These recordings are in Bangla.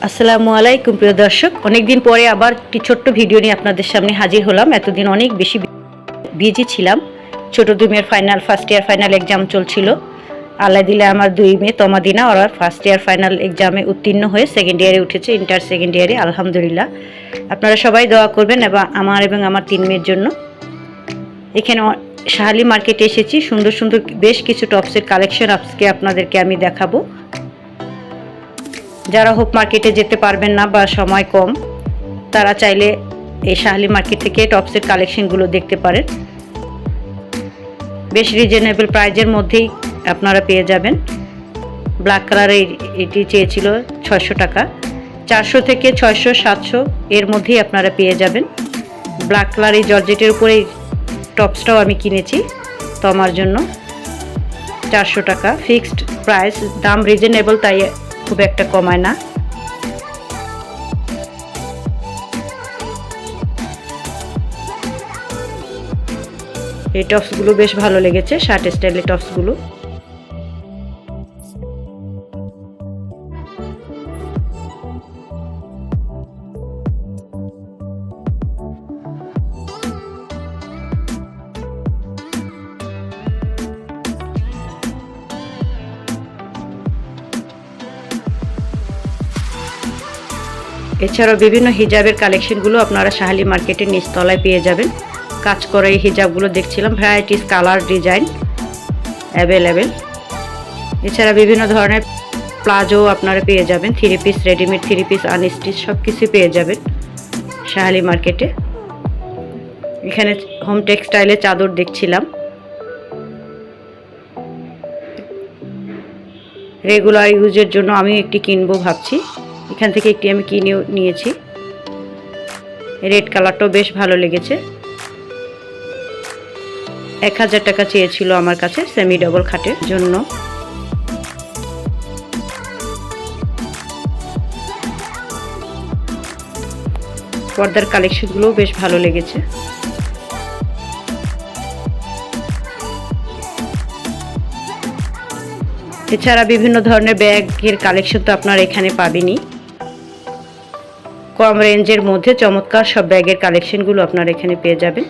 আসসালামু আলাইকুম প্রিয় দর্শক, অনেকদিন পরে আবার একটি ছোট্ট ভিডিও নিয়ে আপনাদের সামনে হাজির হলাম। এতদিন অনেক বেশি বিজি ছিলাম। ছোট দুই মেয়ের ফার্স্ট ইয়ার ফাইনাল এক্সাম চলছিল। আল্লাহ দিলে আমার দুই মেয়ে তমাদিনা ওরা ফার্স্ট ইয়ার ফাইনাল এক্সামে উত্তীর্ণ হয়ে সেকেন্ড ইয়ারে উঠেছে, ইন্টার সেকেন্ড ইয়ারে। আলহামদুলিল্লাহ, আপনারা সবাই দোয়া করবেন এবং আমার তিন মেয়ের জন্য। এখানে শাহালি মার্কেটে এসেছি। সুন্দর সুন্দর বেশ কিছু টপসের কালেকশন আজকে আপনাদেরকে আমি দেখাবো। যারা হোপ মার্কেটে যেতে পারবেন না বা সময় কম, তারা চাইলে এই শাহালি মার্কেট থেকে টপসের কালেকশনগুলো দেখতে পারেন। বেশ রিজনেবল প্রাইজের মধ্যেই আপনারা পেয়ে যাবেন। ব্ল্যাক কালারের এটি চেয়েছিল 600 টাকা, 400 থেকে 600 700 এর মধ্যেই আপনারা পেয়ে যাবেন। ব্ল্যাক কালার এই জর্জেটের উপরে টপসটাও আমি কিনেছি তো আমার জন্য। 400 টাকা ফিক্সড প্রাইস, দাম রিজনেবল, তাই খুব একটা কমায় না। এই টপসগুলো বেশ ভালো লেগেছে, শার্ট স্টাইলের টপসগুলো। এছাড়াও বিভিন্ন হিজাবের কালেকশনগুলো আপনারা শাহালি মার্কেটের নিচতলায় পেয়ে যাবেন। কাজ করা এই হিজাবগুলো দেখছিলাম, ভ্যারাইটিস কালার ডিজাইন অ্যাভেলেবেল। এছাড়া বিভিন্ন ধরনের প্লাজো আপনারা পেয়ে যাবেন, 3 পিস, রেডিমেড 3 পিস, আনস্টিচ সব কিছু পেয়ে যাবেন শাহালি মার্কেটে। এখানে হোম টেক্সটাইলের চাদর দেখছিলাম, রেগুলার ইউজের জন্য আমি একটি কিনবো ভাবছি। এখান থেকে একটি আমি কিনেও নিয়েছি। রেড কালারটাও বেশ ভালো লেগেছে। 1000 টাকা চেয়েছিল আমার কাছে সেমি ডবল খাটের জন্য। পর্দার কালেকশনগুলোও বেশ ভালো লেগেছে। এছাড়া বিভিন্ন ধরনের ব্যাগের কালেকশন তো আপনারা এখানে পাবেনই। কম রেঞ্জের মধ্যে চমৎকার সব ব্যাগের কালেকশনগুলো আপনারা এখানে পেয়ে যাবেন।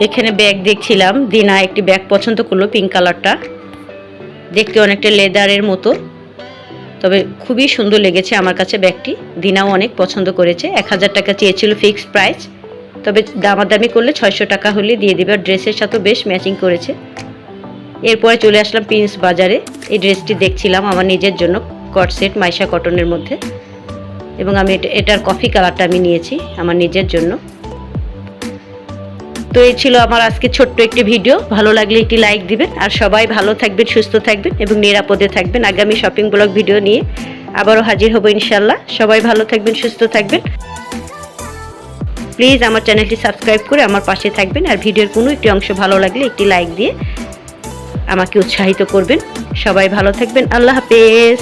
এখানে ব্যাগ দেখছিলাম, দিনা একটি ব্যাগ পছন্দ করলো, পিঙ্ক কালারটা। দেখতে অনেকটা লেদারের মতো, তবে খুবই সুন্দর লেগেছে আমার কাছে ব্যাগটি। দিনাও অনেক পছন্দ করেছে। 1000 টাকা চেয়েছিল ফিক্সড প্রাইস, তবে দামাদামি করলে 600 টাকা হলে দিয়ে দেবে। ড্রেসের সাথেও বেশ ম্যাচিং করেছে। এরপরে চলে আসলাম প্রিন্স বাজারে। এই ড্রেসটি দেখছিলাম আমার নিজের জন্য, কট সেট মাইশা কটনের মধ্যে, এবং আমি এটার কফি কালারটা আমি নিয়েছি আমার নিজের জন্য। তো এই ছিল আমার আজকে ছোট্ট একটি ভিডিও। ভালো লাগলে একটি লাইক দিবেন, আর সবাই ভালো থাকবেন, সুস্থ থাকবেন এবং নিরাপদে থাকবেন। আগামী শপিং ব্লগ ভিডিও নিয়ে আবারও হাজির হব ইনশাল্লাহ। সবাই ভালো থাকবেন, সুস্থ থাকবেন। প্লিজ আমার চ্যানেলটি সাবস্ক্রাইব করে আমার পাশে থাকবেন, আর ভিডিওর কোনো একটি অংশ ভালো লাগলে একটি লাইক দিয়ে আমাকে উৎসাহিত করবেন। সবাই ভালো থাকবেন। আল্লাহ হাফেজ।